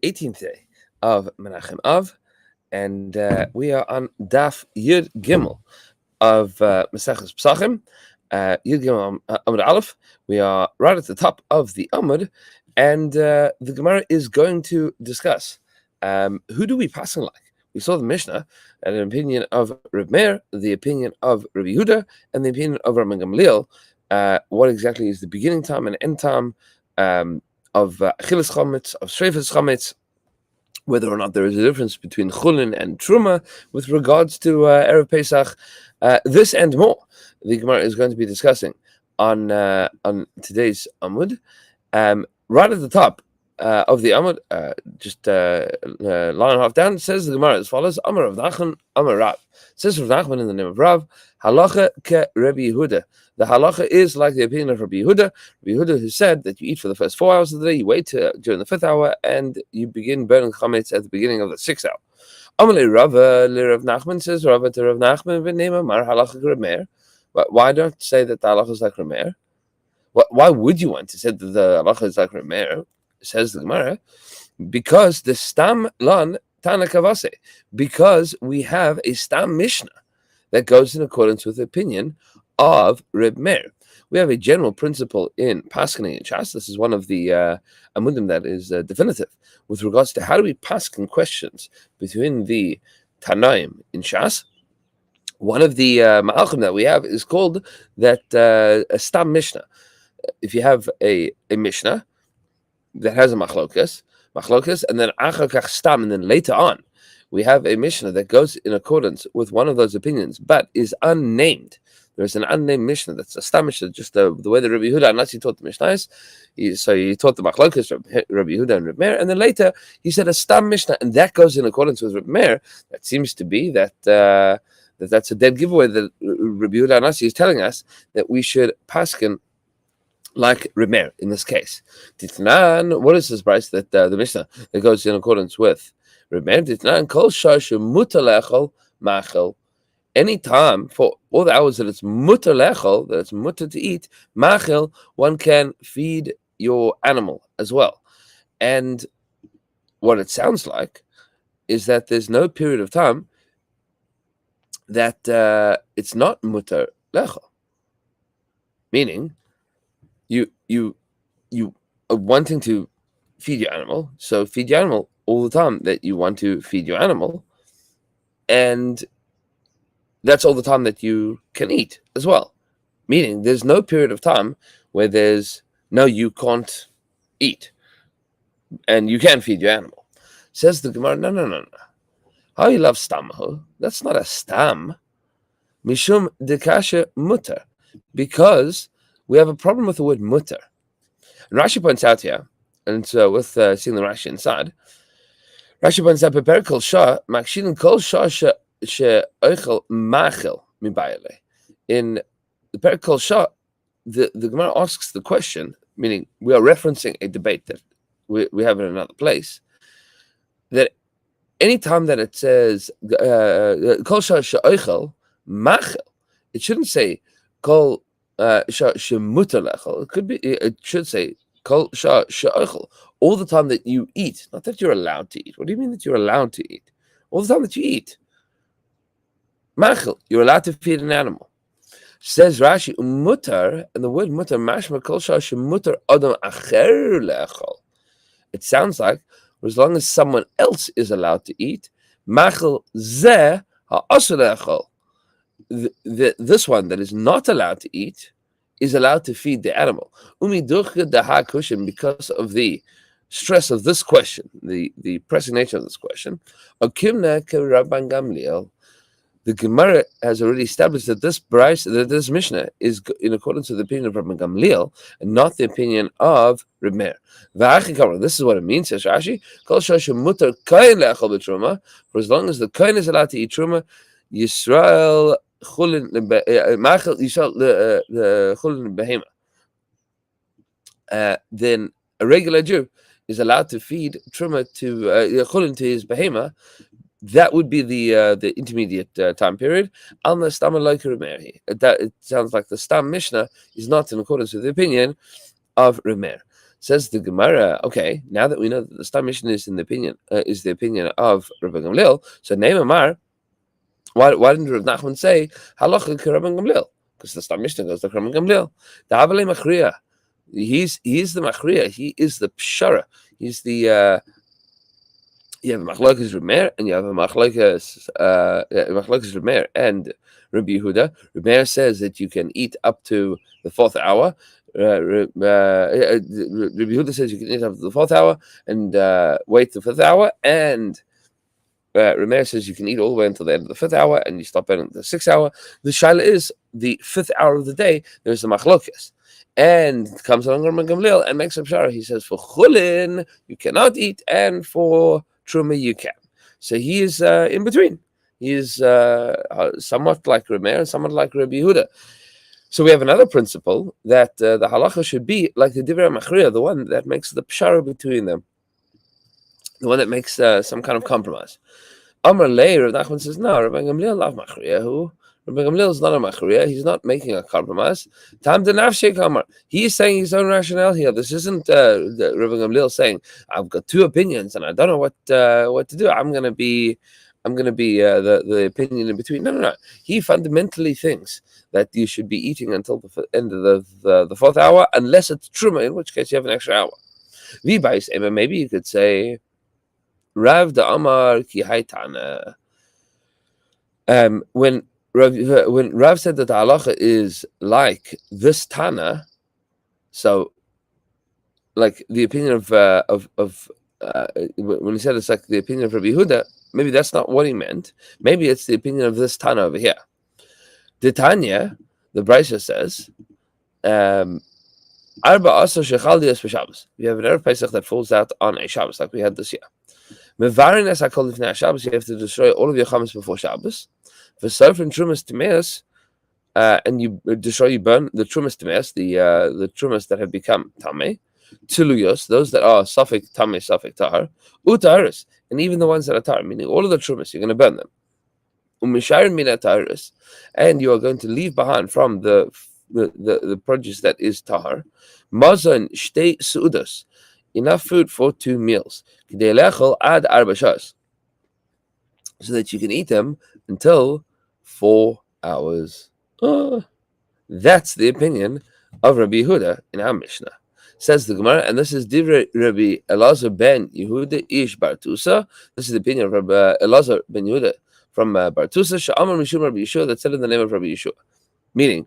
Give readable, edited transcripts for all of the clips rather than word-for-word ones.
18th day of Menachem Av, and we are on Daf Yud Gimel of Maseches Pesachim, Yud Gimel Amud Aleph. We are right at the top of the Amud, and the Gemara is going to discuss who do we pass on like. We saw the Mishnah and an opinion of Reb Meir, the opinion of Rabbi Yehuda, and the opinion of Rabban Gamliel. What exactly is the beginning time and end time of Achilas Chametz, of Shreifas Chametz, whether or not there is a difference between Chulin and Truma with regards to Erev Pesach, this and more. The Gemara is going to be discussing on today's Amud. Right at the top of the Amud, just line and a half down, says the Gemara as follows: Amar Rav Nachman, Amar Rav. Says Rav Nachman in the name of Rav, Halacha ke Rabbi Yehuda. The halacha is like the opinion of Rabbi Yehuda. Rabbi Yehuda, who said that you eat for the first 4 hours of the day, you wait during the 5th hour, and you begin burning chametz at the beginning of the 6th hour. Amalei Rava le Rav Nachman, says Rava to Rav Nachman v'nema mar halacha ke Reb Meir. But why don't say that the halacha is like Reb Meir? Why would you want to say that the halacha is like Reb Meir? Says the Gemara, because the stam lan tana kavase, because we have a stam mishnah that goes in accordance with the opinion of Reb Meir. We have a general principle in paskening in Shas. This is one of the amudim that is definitive with regards to how do we pasken questions between the Tanaim in Shas. One of the ma'alchim that we have is called that a stam mishnah. If you have a mishnah that has a machlokas, and then achar kach stam, and then later on we have a mishnah that goes in accordance with one of those opinions, but is unnamed. There's an unnamed mishnah that's a stam mishnah, just the way that Rabbi Yehuda, unless he taught the mishnahs, so he taught the machlokas, Rabbi Yehuda and Reb Meir, and then later he said a stam mishnah, and that goes in accordance with Reb Meir. That seems to be that that's a dead giveaway that Rabbi Yehuda Anasi is telling us that we should pasken like Reb Meir in this case. Titnan, what is this price that the mishnah that goes in accordance with Reb Meir? Titnan kol shashu mutar lechol machel. Any time for all the hours that it's mutar lechol, that it's mutar to eat, machel, one can feed your animal as well. And what it sounds like is that there's no period of time that it's not mutar lechol, meaning you are wanting to feed your animal, so feed your animal all the time that you want to feed your animal, and that's all the time that you can eat as well. Meaning there's no period of time where there's no, you can't eat and you can feed your animal. Says the Gemara, no. How you love stamho? That's not a stam. Mishum dekasha mutar, because we have a problem with the word mutar. And Rashi points out here, and so with seeing the Rashi inside, Rashi points out Peper kol shah makshilin kol shah she'oichel machil mibayale. In the Peper kol shah, the Gemara asks the question, meaning we are referencing a debate that we have in another place, that any time that it says kol shah she'oichel machil, it shouldn't say kol shemutar lechol. It should say kol she'oichel, all the time that you eat, not that you're allowed to eat. What do you mean that you're allowed to eat? All the time that you eat. Machil, you're allowed to feed an animal. Says Rashi, mutar, and the word mutar, mashma kol shemutar adam acher lechol. It sounds like as long as someone else is allowed to eat, machil zeh ha'asur lechol. This one that is not allowed to eat is allowed to feed the animal. Because of the stress of this question, the pressing nature of this question, the Gemara has already established that this Mishnah is in accordance with the opinion of Rabban Gamliel and not the opinion of Reb Meir. This is what it means, says Rashi. For as long as the kohen is allowed to eat truma, Yisrael chulin behema. Then a regular Jew is allowed to feed truma to chulin to his behema. That would be the intermediate time period. That it sounds like the Stam Mishnah is not in accordance with the opinion of Reb Meir. Says the Gemara, okay, now that we know that the Stam Mishnah is the opinion of Rabbi Gamliel, so Neim Amar, why didn't Rav Nachman say halacha Rabbi Gamliel? Because the Stam Mishnah goes to Rabbi Gamliel. The Havale Machriya, he is the Machriya, he is the Pshara, he's the you have a Machlokes Reb Meir, and you have a Machlokes Reb Meir and Rabbi Yehuda. Reb Meir says that you can eat up to the 4th hour. Rabbi Yehuda says you can eat up to the 4th hour and wait the 5th hour, and Reb Meir says you can eat all the way until the end of the 5th hour, and you stop at the 6th hour. The shaila is the 5th hour of the day. There's a Machlokes. And comes along Rabbi Gamliel and makes a pshara. He says for chulin you cannot eat, and for truma you can. So he is in between. He is somewhat like Reb Meir and somewhat like Rabbi Yehuda. So we have another principle that the halacha should be like the divrei machriya, the one that makes the pshara between them, the one that makes some kind of compromise. Amar lei, Rav Nachman says no. Rabbi Gamliel lav machriya. Rabbi Gamliel is not a machriya. He's not making a compromise. Tam denafshei kamar. He is saying his own rationale here. This isn't Rabbi Gamliel saying I've got two opinions and I don't know what to do. I'm going to be the opinion in between. No. He fundamentally thinks that you should be eating until the end of the 4th hour, unless it's truma, in which case you have an extra hour. Maybe you could say Rav da Amar ki haytana. When Rav said that the halacha is like this Tana, so like the opinion of when he said it's like the opinion of Rabbi Yehuda, maybe that's not what he meant. Maybe it's the opinion of this Tana over here. The Tanya, the Brisa says, Arba Asar Shechal Dias b'Shabbos. We have an Erev Pesach that falls out on a Shabbos, like we had this year. Mevarin es hakol lifnei Shabbos. You have to destroy all of your chametz before Shabbos. V'sofrin trumas timeas, and you burn the trumas timeas, the trumas that have become tamei, tziluyos, those that are safek tamei, safek tahar, utaris, and even the ones that are tahar, meaning all of the trumas, you're going to burn them. Umisharin mina taharis, and you are going to leave behind from the produce that is tahar, mazon shtei suudos, enough food for 2 meals, k'dei lechol ad arba shas, so that you can eat them until 4 hours. That's the opinion of Rabbi Yehuda in our Mishnah. Says the Gemara, and this is Divrei Rabbi Elazar ben Yehuda ish Bartusa. This is the opinion of Rabbi Elazar ben Yehuda from Bartusa. Sha'amar mishum Rabbi Yeshua, that said in the name of Rabbi Yeshua. Meaning,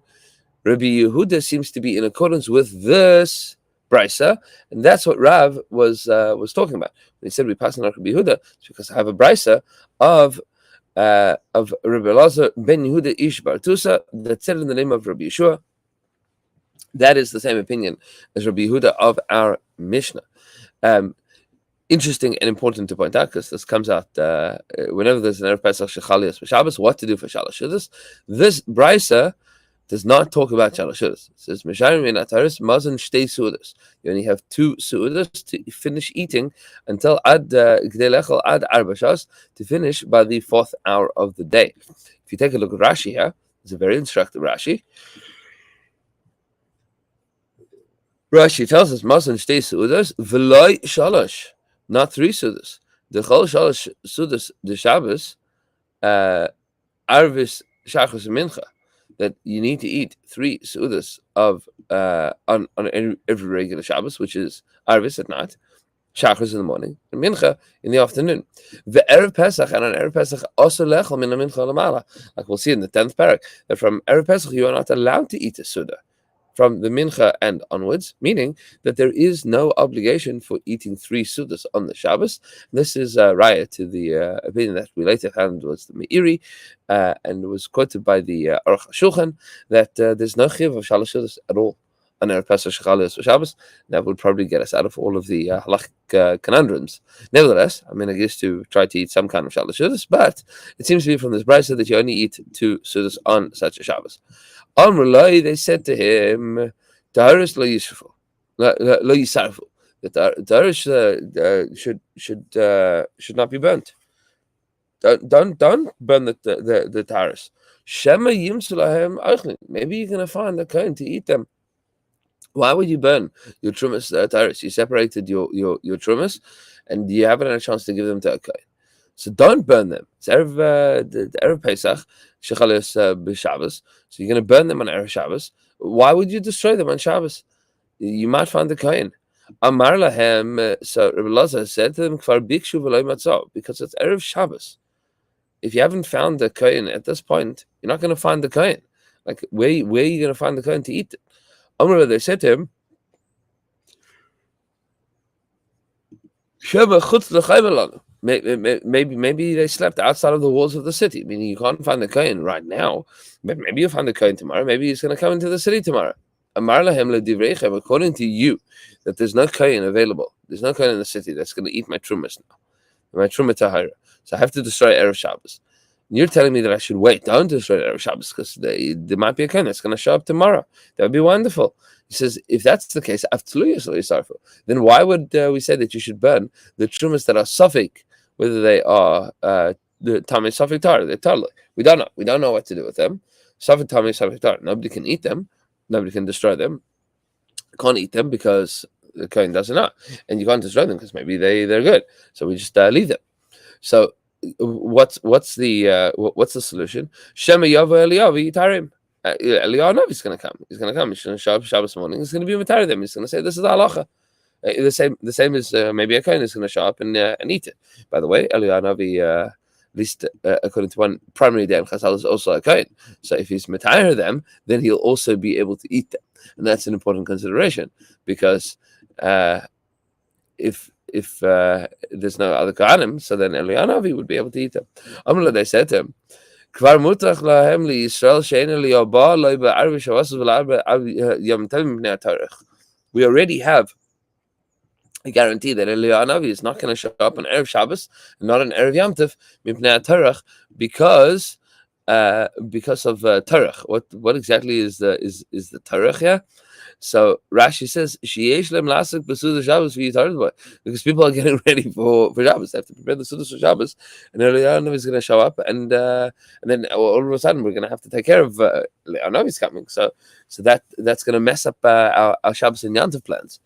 Rabbi Yehuda seems to be in accordance with this brisa, and that's what Rav was talking about when he said we pass on Rabbi Yehuda. It's because I have a brisa of Rabbi Elazar ben Yehuda ish Bartusa that said in the name of Rabbi Yeshua. That is the same opinion as Rabbi Yehuda of our Mishnah. Interesting and important to point out, because this comes out whenever there's an Erev Pesach Shechalias Shabbos, what to do for Shalosh Shudas. This brisa does not talk about Shalosh Shudas. It says Meshayim min ataris mazon shtei suudas. You only have 2 suudas to finish eating until ad k'dei lechol ad arba shas, to finish by the 4th hour of the day. If you take a look at Rashi here, it's a very instructive Rashi. Rashi tells us mazon shtei suudas v'loy shalosh, not 3 suudas. The chol shalosh suudas the Shabbos arvis shachos mincha, that you need to eat 3 suudas of on every regular Shabbos, which is arvis at night, shachos in the morning, and mincha in the afternoon. The Erev Pesach, and on Erev Pesach also lechol min mincha lamala, like we'll see in the 10th parak, that from Erev Pesach you are not allowed to eat a suda from the mincha and onwards, meaning that there is no obligation for eating 3 sudas on the Shabbos. This is raya to the opinion that we later found was the Meiri, and was quoted by the Aruch HaShulchan, that there's no chiv of Shalosh Sudas at all on Erev Pesach Shechalias Shabbos. That would probably get us out of all of the halachic conundrums. Nevertheless, I guess to try to eat some kind of Shalosh Sudas, but it seems to be from this brisa that you only eat 2 sudas on such a Shabbos. Amrulai, they said to him, Taharis lo yisrafu, lo yisarfu. The Taharis should not be burnt. Don't burn the Taharis. Shema yimsulahem eichlin. Maybe you're going to find the kohen to eat them. Why would you burn your trumas taharis? You separated your trumas, and you haven't had a chance to give them to a kohen. So don't burn them. It's the Erev Pesach, Shechalis b'Shabbos. So you're going to burn them on Erev Shabbos. Why would you destroy them on Shabbos? You might find the kohen. Amar lahem. So Rabbi Lazar said to them, "Kfar bikshu v'lo matzah," because it's Erev Shabbos. If you haven't found the kohen at this point, you're not going to find the kohen. Like where are you going to find the kohen to eat it? Amar, they said to him, "Sheba chutz l'chayv." Maybe they slept outside of the walls of the city, meaning you can't find the kohen right now. But maybe you'll find the kohen tomorrow. Maybe he's going to come into the city tomorrow. Amar lahem ledivreichem, according to you, that there's no kohen available. There's no kohen in the city that's going to eat my trumas now, my truma tahara. So I have to destroy Erev Shabbos. And you're telling me that I should wait. Don't destroy Erev Shabbos because there might be a kohen that's going to show up tomorrow. That would be wonderful. He says, if that's the case, then why would we say that you should burn the trumas that are suffik, whether they are the Tamei Safik Tar? They're totally. We don't know. We don't know what to do with them. Safik Tamei Safik Tar. Nobody can eat them. Nobody can destroy them. Can't eat them because the kohen doesn't know, and you can't destroy them because maybe they're good. So we just leave them. So what's the solution? Shema Yava Eliyahu Yitarim. Eliyahu is going to come. He's going to come. He's going to show up Shabbos morning. He's going to be Matari them. He's going to say, "This is the halacha." The same as maybe a kohen is going to show up and eat it. By the way, Eliyahu, at least according to one primary day in Chazal, is also a kohen. So if he's Matari them, then he'll also be able to eat them, and that's an important consideration because if there's no other kohanim, so then Eliyahu would be able to eat them. Amr, they said to him, "Kvar mutach lahem liYisrael she'ein Eliyahu lo ba'arvi shavasas v'la'arvi yom tovim b'nei haTorach." We already have a guarantee that Eliyahu is not going to show up on Erev Shabbos and not on Erev Yom Tov mipnei haTorach because of Torach. What exactly is the Torach here? So Rashi says sheyesh lem lasik b'sudas Shabbos v'yitarad, because people are getting ready for Shabbos. They have to prepare the sudas for Shabbos, and Eliyahu is going to show up, and then all of a sudden we're going to have to take care of Eliyahu is coming. So that's going to mess up our Shabbos and Yom Tov plans.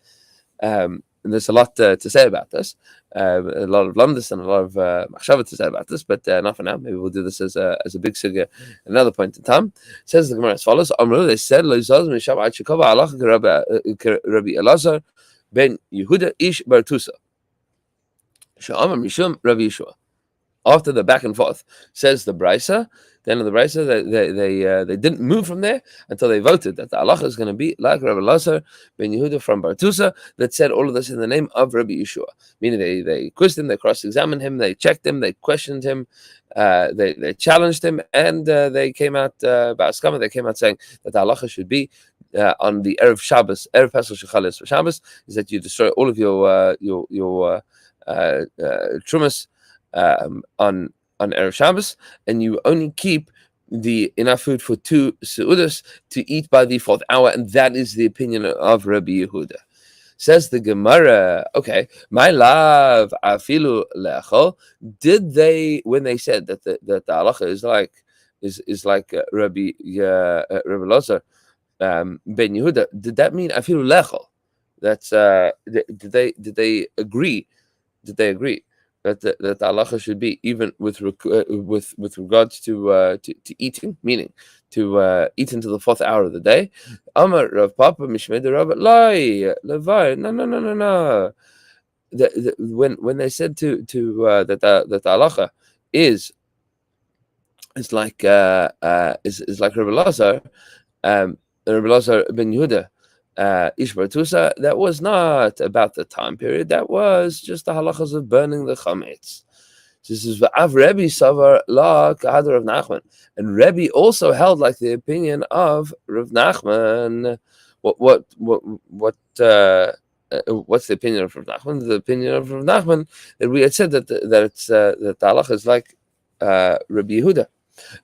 And there's a lot to say about this, a lot of lamdas and a lot of machshava to say about this, but not for now. Maybe we'll do this as a big sugya at another point in time. It says the Gemara as follows: Amru, they said, Lo yizaz misham ad shekova halacha Rabbi Elazar ben Yehuda ish bar Tusa she'amar mishum Rabbi Yeshua. After the back and forth, says the Brisa. Then in the Brisa, they didn't move from there until they voted that the halacha is going to be like Rabbi Lazar ben Yehuda from Bartusa, that said all of this in the name of Rabbi Yeshua. Meaning they quizzed him, they cross-examined him, they checked him, they questioned him, they challenged him, and they came out ba'askama. They came out saying that the halacha should be on the Erev Shabbos, Erev Pesach Shechalis for Shabbos, is that you destroy all of your trumas on Erev Shabbos, and you only keep the enough food for 2 seudas to eat by the 4th hour, and that is the opinion of Rabbi Yehuda. Says the Gemara, okay, my love, afilu le'achol, did they, when they said that the halacha is like Rabbi Lazar ben Yehuda, did that mean afilu le'achol? That's did they agree? Did they agree that the halacha should be even with regards to eating, meaning to eat into the 4th hour of the day? Amar Rav Papa Mishmei de Rav Lai Levai. No. When they said to that the halacha is like Rabbi Lazar, Rabbi Lazar ben Yehuda, Ish Bartusa, that was not about the time period. That was just the halachas of burning the chametz. So this is V'av Rebbe Savar La Kahadar of Nachman, and Rebbe also held like the opinion of Rav Nachman. What's the opinion of Rav Nachman? The opinion of Rav Nachman that we had said that the halacha is like Rabbi Yehuda.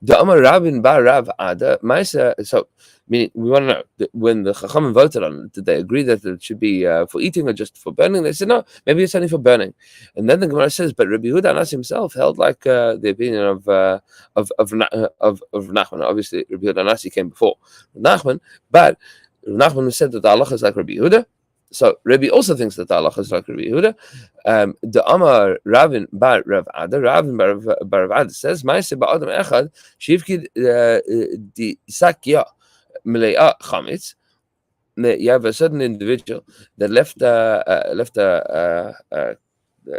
The Amar Rabin Bar Rav Ada Maisa. So, meaning we want to know when the Chachamim voted on it, did they agree that it should be for eating or just for burning? They said no, maybe it's only for burning. And then the Gemara says, but Rabbi Yehuda Anas himself held like the opinion of Nachman. Obviously, Rabbi Yehuda Anas came before Nachman, but Nachman said that the halacha is like Rabbi Yehuda. So Rabbi also thinks that the halacha is like Rabbi Yehuda. The Amar Ravin bar Rav Ada, Ravin bar Rav Ada says, "Ma'aseh ba'adam echad shivkid di sakya melea chametz." You have a certain individual that left a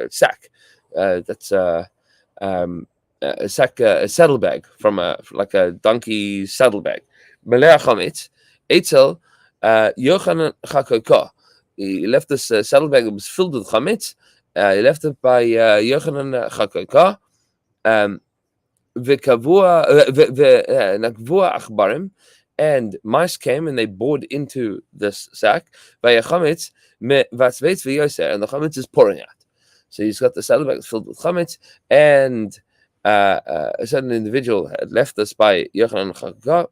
sack that's a sack, a saddlebag from like a donkey saddlebag. Melea chametz, etzel Yochanan Chakaka. He left this saddlebag that was filled with chametz. He left it by Yochanan Chakaka. Nakvua achbarim, and mice came and they bored into this sack. And the chametz is pouring out. So he's got the saddlebag filled with chametz, and a certain individual had left this by Yochanan Chakaka.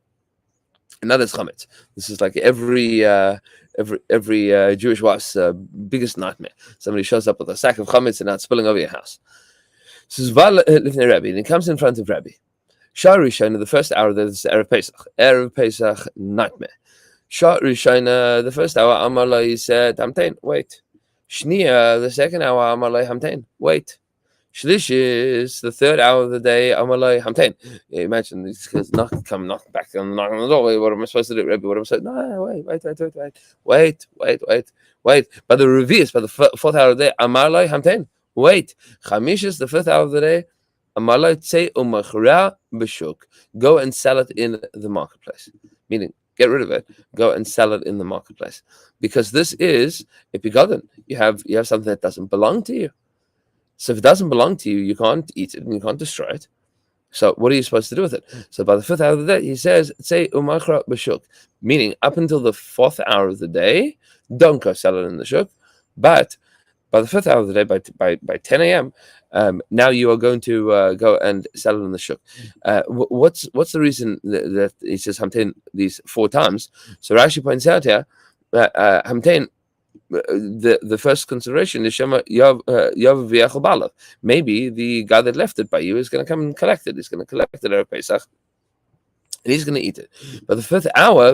And that is chametz. This is like every Jewish wife's biggest nightmare. Somebody shows up with a sack of chametz and now it's spilling over your house. So Rabbi, and he comes in front of Rabbi. Shah Rishona, the first hour, this is Erev Pesach. Erev Pesach, nightmare. Shah Rishona, the first hour, Amalai said, Hamtain, wait. Shnia, the second hour, Amalai, Hamtain, wait. Shlish is the third hour of the day, Amalai, Hamtain. Imagine these guys knock back on the door. What am I supposed to do, Rabbi? What am I supposed to do? No, wait. By the revius, by the fourth hour of the day, Amalai, Hamtain. Wait, Chamish is the fifth hour of the day. Amalai tzei umachra b'shuk. Go and sell it in the marketplace. Meaning, get rid of it. Go and sell it in the marketplace, because this is a pigadon. You have something that doesn't belong to you. So if it doesn't belong to you, you can't eat it and you can't destroy it. So what are you supposed to do with it? So by the fifth hour of the day, he says tzei umachra b'shuk, meaning up until the fourth hour of the day, don't go sell it in the shuk, but by the fifth hour of the day, by 10 a.m., now you are going to go and sell it in the shuk. What's the reason that he says hamtein these 4 times? So Rashi points out here, hamtein, the first consideration is shema yav v'yachal balav. Maybe the guy that left it by you is going to come and collect it. He's going to collect it at Pesach, and he's going to eat it. But the fifth hour,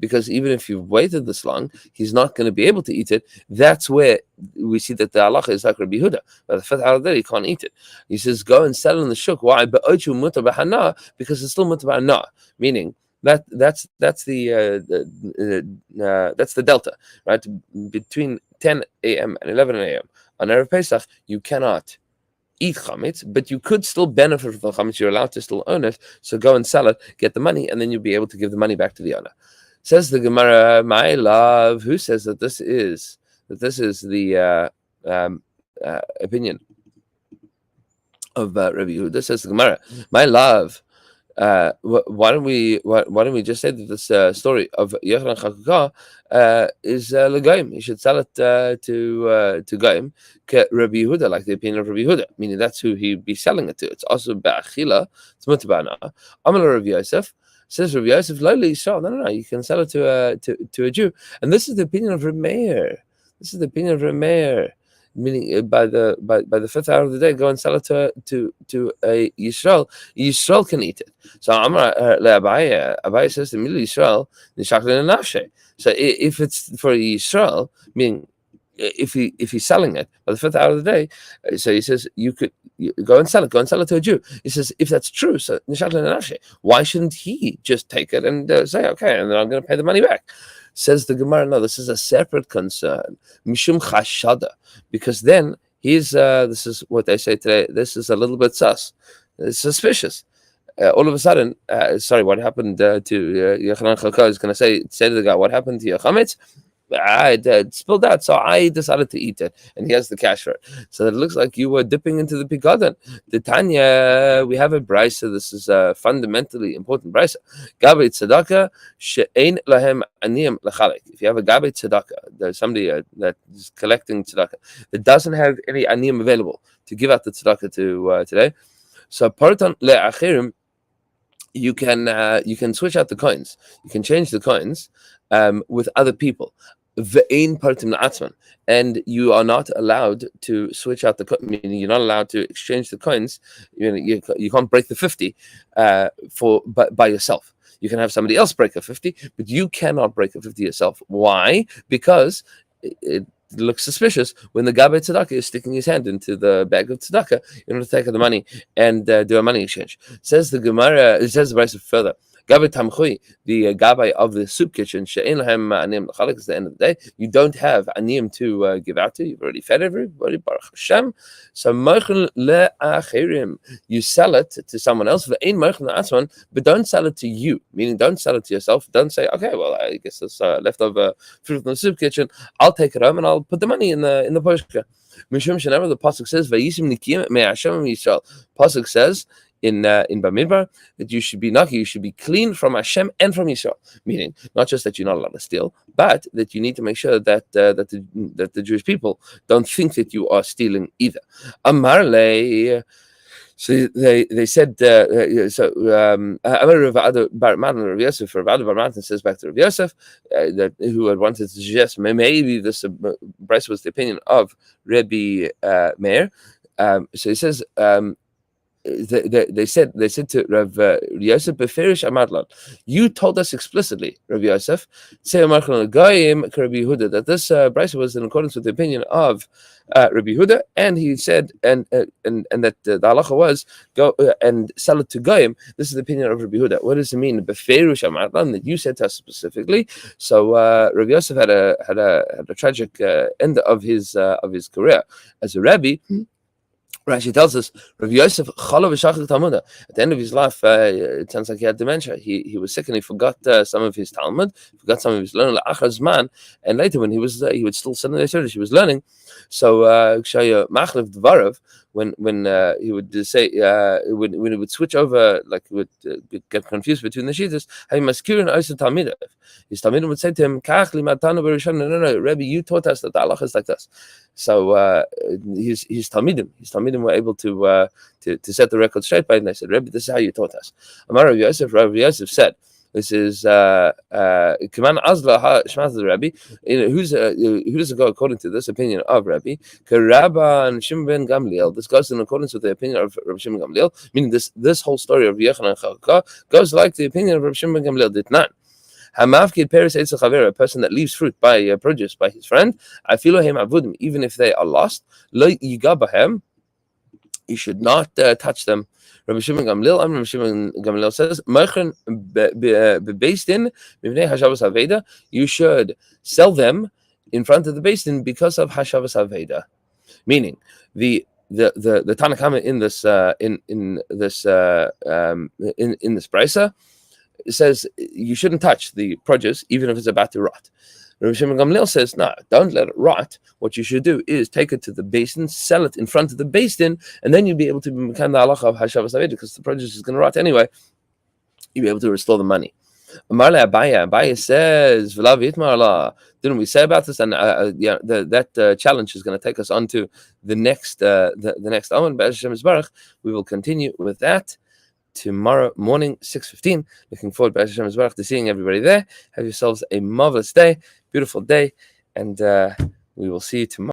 because even if you've waited this long, he's not going to be able to eat it. That's where we see that the halacha is like Rabbi Yehuda. By the fifth hour of the day, he can't eat it. He says, go and sell it in the shuk. Why? Because it's still mutar b'hana, meaning that's the delta, right? Between 10 a.m. and 11 a.m. on Erev Pesach, you cannot eat chametz, but you could still benefit from the chametz. You're allowed to still own it. So go and sell it, get the money, and then you'll be able to give the money back to the owner. Says the Gemara, my love, who says that this is the opinion of Rabbi Yehuda. Says the Gemara, my love. Why don't we just say that this story of Yochanan Chakaka is legaim? You should sell it to gaim, Rabbi Yehuda, like the opinion of Rabbi Yehuda, meaning that's who he'd be selling it to. It's also ba'achila. It's mutar b'hana. Amar Rabbi Yosef, says Rabbi Yosef, lowly Yisrael. No, you can sell it to a Jew, and this is the opinion of Rabbi Meir. Meaning by the fifth hour of the day, go and sell it to a Yisrael. Yisrael can eat it. So Abaye says to me, Yisrael, so if it's for Yisrael, meaning if he's selling it by the fifth hour of the day, so he says you go and sell it to a Jew. He says if that's true, so why shouldn't he just take it and say okay, and then I'm going to pay the money back? Says the Gemara, no, this is a separate concern. Mishum chashada, because then this is what they say today, this is a little bit sus. It's suspicious. All of a sudden, what happened to Yochanan Chakaka is going to say to the guy, what happened to your chametz? It spilled out, so I decided to eat it, and he has the cash for it. So it looks like you were dipping into the pigadon. The Tanya, we have a brisa. This is a fundamentally important brisa. Gabei tzedakah she'ein lahem aniyim lechalek. If you have a gabei tzedakah, there's somebody that is collecting tzedakah that doesn't have any aniyim available to give out the tzedakah to today. So parton le'achirim, you can switch out the coins. You can change the coins with other people. Ve'ein partim la'atzman, and you are not allowed to switch out the coins. Meaning you're not allowed to exchange the coins. You can't break the 50 by yourself. You can have somebody else break a 50, but you cannot break a 50 yourself. Why? Because it looks suspicious when the Gabbai Tzedakah is sticking his hand into the bag of Tzedakah in order to take the money and do a money exchange. Says the Gemara, it says the Brisa further. Gabbai Tamchui, the Gabbai of the soup kitchen, She'en Lahem Aniyim L'Chalek, is the end of the day. You don't have Aniyim to give out to. You've already fed everybody, Baruch Hashem. So Mochel Le'achirim, you sell it to someone else, but don't sell it to you, meaning don't sell it to yourself. Don't say, okay, well, I guess it's leftover fruit from the soup kitchen. I'll take it home and I'll put the money in the poshka. Mishum Shenever, the pasuk says, Vayisim Nikim Me'Hashem Yisrael. Pasuk says in Bamidbar that you should be naki, you should be clean from Hashem and from Yisrael. Meaning, not just that you're not allowed to steal, but that you need to make sure that the Jewish people don't think that you are stealing either. Amarle. So they said, Amar Rav Ada Bar Matan, Rav Yosef, Rav Ada Bar Matan says back to Rav Yosef, who had wanted to suggest maybe this Bryce was the opinion of Rebbe Meir. So he says, they said to Rav Yosef, Beferish Amadlan, you told us explicitly, Rav Yosef, that this Bryce was in accordance with the opinion of Rabbi Yehuda, and he said, and that the halacha was go and sell it to goyim. This is the opinion of Rabbi Yehuda. What does it mean? Beferish Amadlan, that you said to us specifically. So Rabbi Yosef had a tragic end of his career as a rabbi. Rashi tells us, Rav Yosef chalav v'shachar Talmuda. At the end of his life, it sounds like he had dementia. He was sick and he forgot some of his Talmud, forgot some of his learning la'achar zman. And later, when he would still sit in the church, he was learning. So kshaya machlev dvarav, when he would say when he would switch over, like he would get confused between the shittas, he maskirin oisa talmidav. His talmidim would say to him, "Kach limatanu b'rishon." No, Rebbe, you taught us that the halacha is like this. So his talmidim were able to set the record straight by it, and they said, Rebbe, this is how you taught us. Amar Rav Yosef said, this is Kiman Azla Shmaz the Rebbe. Who does it go according to this opinion of Rebbe? Karabba Shimon ben Gamliel. This goes in accordance with the opinion of Rabbi Shimon ben Gamliel. Meaning this whole story of Yechanan Chakka goes like the opinion of Rabbi Shimon ben Gamliel did not. Hamavkid Peres Eitzel Chaver, a person that leaves fruit by produce by his friend. I feel him avudim, even if they are lost. Lo yigabahem. You should not touch them. Rabbi Shimon Gamliel says, you should sell them in front of the Beis Din because of Hashavas Aveda. Meaning, the Tanakama in this brisa says you shouldn't touch the produce even if it's about to rot. Rabbi Shimon Gamliel says, no, don't let it rot. What you should do is take it to the Beis Din, sell it in front of the Beis Din, and then you'll be able to become the halacha of Hashavas Aveda because the produce is going to rot anyway. You'll be able to restore the money. Abaye says, didn't we say about this? And that challenge is going to take us on to the next Amud. Be'ez Hashem Yisbarach. We will continue with that tomorrow morning, 6:15. Looking forward, Be'ez Hashem Yisbarach, to seeing everybody there. Have yourselves a marvelous day, beautiful day, and we will see you tomorrow.